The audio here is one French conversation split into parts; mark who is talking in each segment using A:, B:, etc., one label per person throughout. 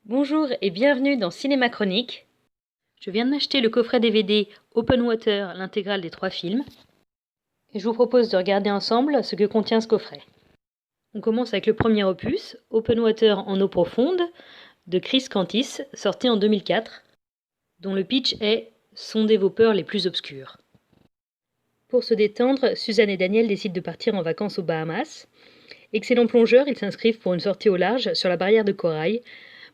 A: Bonjour et bienvenue dans Cinéma Chronique. Je viens de m'acheter le coffret DVD Open Water, l'intégrale des 3 films. Et je vous propose de regarder ensemble ce que contient ce coffret. On commence avec le premier opus, Open Water en eau profonde, de Chris Cantis, sorti en 2004, dont le pitch est « Sondez vos peurs les plus obscures ». Pour se détendre, Suzanne et Daniel décident de partir en vacances aux Bahamas. Excellents plongeurs, ils s'inscrivent pour une sortie au large sur la barrière de corail.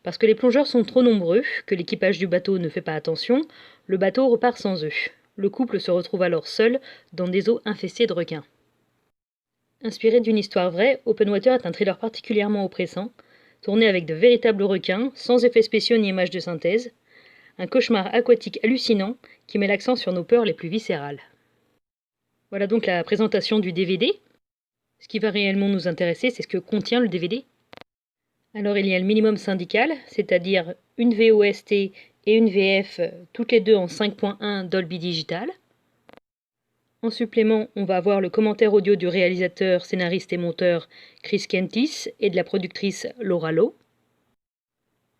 A: Parce que les plongeurs sont trop nombreux, que l'équipage du bateau ne fait pas attention, le bateau repart sans eux. Le couple se retrouve alors seul dans des eaux infestées de requins. Inspiré d'une histoire vraie, Open Water est un thriller particulièrement oppressant, tourné avec de véritables requins, sans effets spéciaux ni images de synthèse. Un cauchemar aquatique hallucinant qui met l'accent sur nos peurs les plus viscérales. Voilà donc la présentation du DVD. Ce qui va réellement nous intéresser, c'est ce que contient le DVD. Alors il y a le minimum syndical, c'est-à-dire une VOST et une VF, toutes les deux en 5.1 Dolby Digital. En supplément, on va avoir le commentaire audio du réalisateur, scénariste et monteur Chris Cantis et de la productrice Laura Lowe.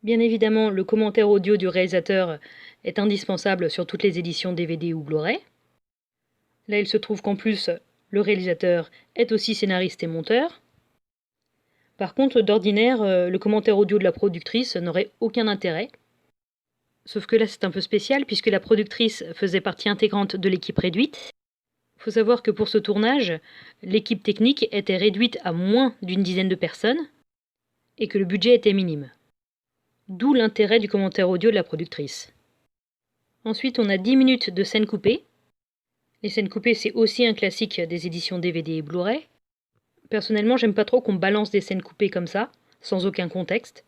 A: Bien évidemment, le commentaire audio du réalisateur est indispensable sur toutes les éditions DVD ou Blu-ray. Là, il se trouve qu'en plus, le réalisateur est aussi scénariste et monteur. Par contre, d'ordinaire, le commentaire audio de la productrice n'aurait aucun intérêt. Sauf que là, c'est un peu spécial, puisque la productrice faisait partie intégrante de l'équipe réduite. Il faut savoir que pour ce tournage, l'équipe technique était réduite à moins d'une dizaine de personnes, et que le budget était minime. D'où l'intérêt du commentaire audio de la productrice. Ensuite, on a 10 minutes de scènes coupées. Les scènes coupées, c'est aussi un classique des éditions DVD et Blu-ray. Personnellement, j'aime pas trop qu'on balance des scènes coupées comme ça, sans aucun contexte.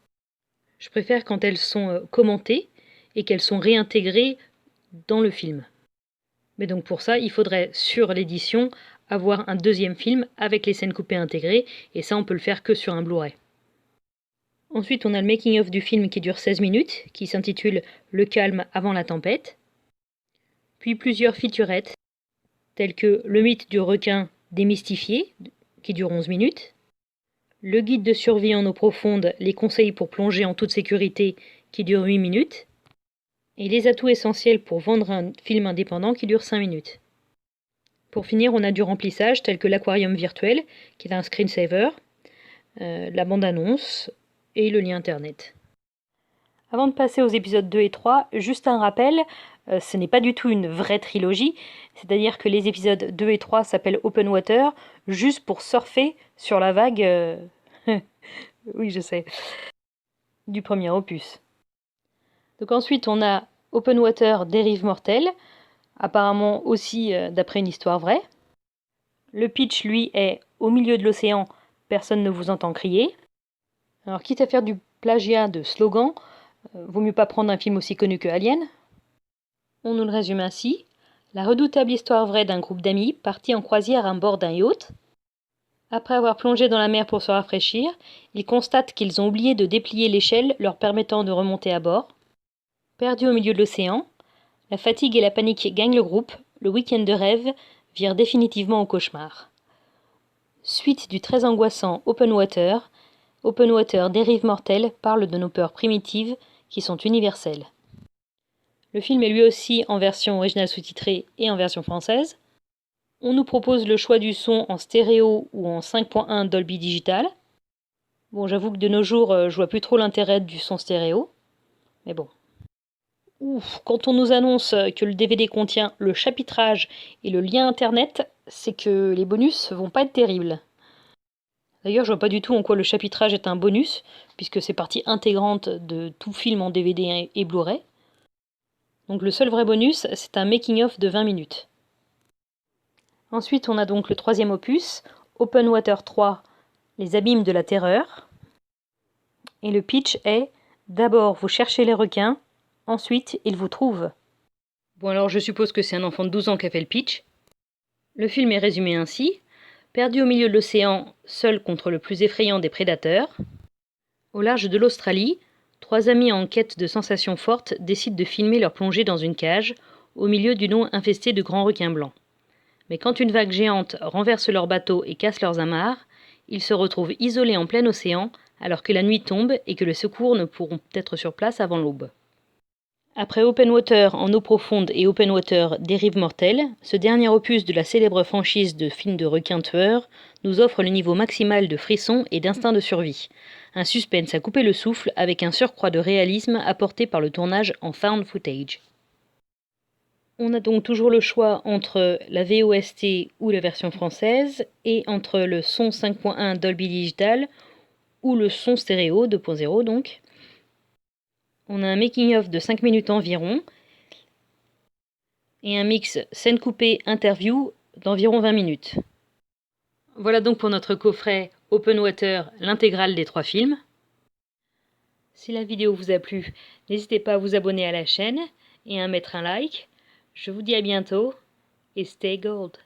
A: Je préfère quand elles sont commentées et qu'elles sont réintégrées dans le film. Mais donc pour ça, il faudrait, sur l'édition, avoir un deuxième film avec les scènes coupées intégrées, et ça on peut le faire que sur un Blu-ray. Ensuite, on a le making-of du film qui dure 16 minutes, qui s'intitule « Le calme avant la tempête ». Puis plusieurs featurettes, telles que « Le mythe du requin démystifié », qui dure 11 minutes, le guide de survie en eau profonde, les conseils pour plonger en toute sécurité, qui dure 8 minutes, et les atouts essentiels pour vendre un film indépendant qui dure 5 minutes. Pour finir, on a du remplissage tel que l'aquarium virtuel, qui est un screensaver, la bande-annonce et le lien internet. Avant de passer aux épisodes 2 et 3, juste un rappel, ce n'est pas du tout une vraie trilogie, c'est-à-dire que les épisodes 2 et 3 s'appellent Open Water, juste pour surfer sur la vague, oui je sais, du premier opus. Donc ensuite on a Open Water, dérive mortelle, apparemment aussi d'après une histoire vraie. Le pitch, lui, est au milieu de l'océan, personne ne vous entend crier. Alors quitte à faire du plagiat de slogan, vaut mieux pas prendre un film aussi connu que Alien. On nous le résume ainsi. La redoutable histoire vraie d'un groupe d'amis partis en croisière à bord d'un yacht. Après avoir plongé dans la mer pour se rafraîchir, ils constatent qu'ils ont oublié de déplier l'échelle leur permettant de remonter à bord. Perdus au milieu de l'océan, la fatigue et la panique gagnent le groupe, le week-end de rêve vire définitivement au cauchemar. Suite du très angoissant Open Water, Dérive mortelle parle de nos peurs primitives qui sont universelles. Le film est lui aussi en version originale sous-titrée et en version française. On nous propose le choix du son en stéréo ou en 5.1 Dolby Digital. Bon, j'avoue que de nos jours, je vois plus trop l'intérêt du son stéréo. Mais bon. Ouf, quand on nous annonce que le DVD contient le chapitrage et le lien internet, c'est que les bonus vont pas être terribles. D'ailleurs, je vois pas du tout en quoi le chapitrage est un bonus, puisque c'est partie intégrante de tout film en DVD et Blu-ray. Donc le seul vrai bonus, c'est un making-of de 20 minutes. Ensuite, on a donc le troisième opus, Open Water 3, les abîmes de la terreur. Et le pitch est, d'abord vous cherchez les requins, ensuite ils vous trouvent. Bon alors je suppose que c'est un enfant de 12 ans qui a fait le pitch. Le film est résumé ainsi. Perdu au milieu de l'océan, seul contre le plus effrayant des prédateurs. Au large de l'Australie, 3 amis en quête de sensations fortes décident de filmer leur plongée dans une cage, au milieu d'une eau infestée de grands requins blancs. Mais quand une vague géante renverse leur bateau et casse leurs amarres, ils se retrouvent isolés en plein océan, alors que la nuit tombe et que les secours ne pourront être sur place avant l'aube. Après Open Water en eau profonde et Open Water Dérive mortelle, ce dernier opus de la célèbre franchise de films de requins tueurs nous offre le niveau maximal de frissons et d'instinct de survie. Un suspense à couper le souffle avec un surcroît de réalisme apporté par le tournage en found footage. On a donc toujours le choix entre la VOST ou la version française et entre le son 5.1 Dolby Digital ou le son stéréo 2.0 donc. On a un making-of de 5 minutes environ et un mix scène coupée interview d'environ 20 minutes. Voilà donc pour notre coffret Open Water, l'intégrale des 3 films. Si la vidéo vous a plu, n'hésitez pas à vous abonner à la chaîne et à mettre un like. Je vous dis à bientôt et stay gold.